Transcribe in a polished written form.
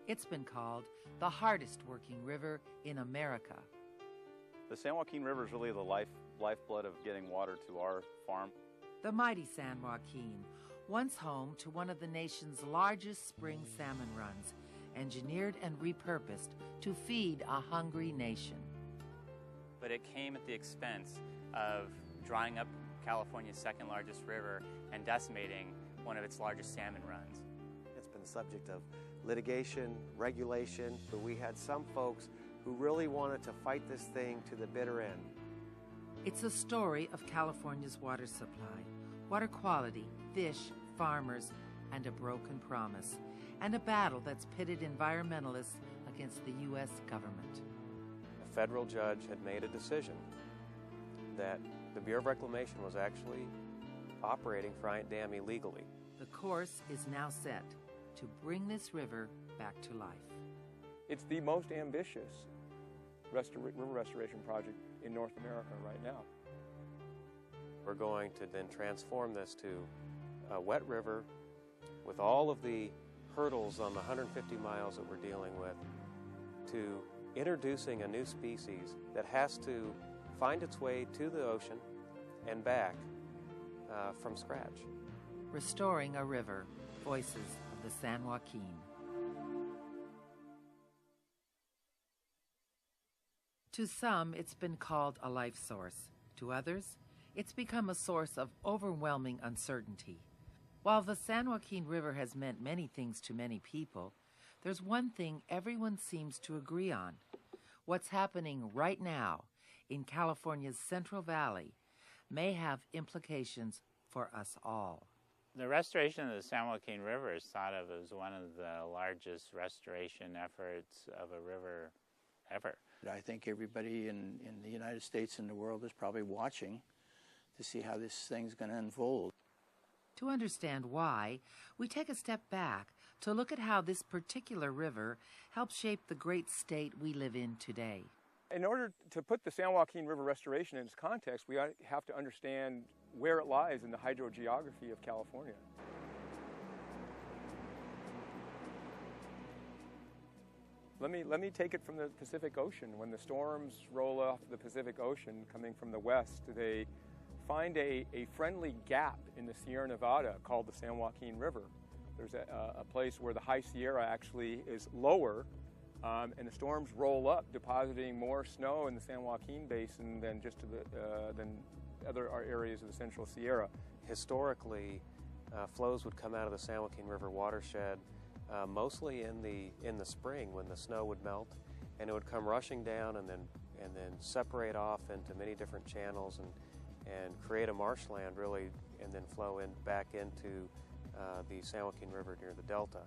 It's been called the hardest working river in America. The San Joaquin River is really the lifeblood of getting water to our farm. The mighty San Joaquin, once home to one of the nation's largest spring salmon runs, engineered and repurposed to feed a hungry nation. But it came at the expense of drying up California's second largest river and decimating one of its largest salmon runs. It's been the subject of litigation, regulation, but we had some folks who really wanted to fight this thing to the bitter end. It's a story of California's water supply, water quality, fish, farmers, and a broken promise, and a battle that's pitted environmentalists against the U.S. government. A federal judge had made a decision that the Bureau of Reclamation was actually operating Friant Dam illegally. The course is now set to bring this river back to life. It's the most ambitious river restoration project in North America right now. We're going to then transform this to a wet river with all of the hurdles on the 150 miles that we're dealing with, to introducing a new species that has to find its way to the ocean and back from scratch. Restoring a river, voices of the San Joaquin. To some, it's been called a life source. To others, it's become a source of overwhelming uncertainty. While the San Joaquin River has meant many things to many people, there's one thing everyone seems to agree on. What's happening right now in California's Central Valley may have implications for us all. The restoration of the San Joaquin River is thought of as one of the largest restoration efforts of a river ever. I think everybody in the United States and the world is probably watching to see how this thing's going to unfold. To understand why, we take a step back to look at how this particular river helps shape the great state we live in today. In order to put the San Joaquin River restoration in its context, we have to understand where it lies in the hydrogeography of California. Let me take it from the Pacific Ocean. When the storms roll off the Pacific Ocean coming from the west, they find a friendly gap in the Sierra Nevada called the San Joaquin River. There's a place where the High Sierra actually is lower, and the storms roll up, depositing more snow in the San Joaquin Basin than just to than other areas of the Central Sierra. Historically, flows would come out of the San Joaquin River watershed mostly in the spring when the snow would melt, and it would come rushing down and then separate off into many different channels and create a marshland really, and then flow back into the San Joaquin River near the delta.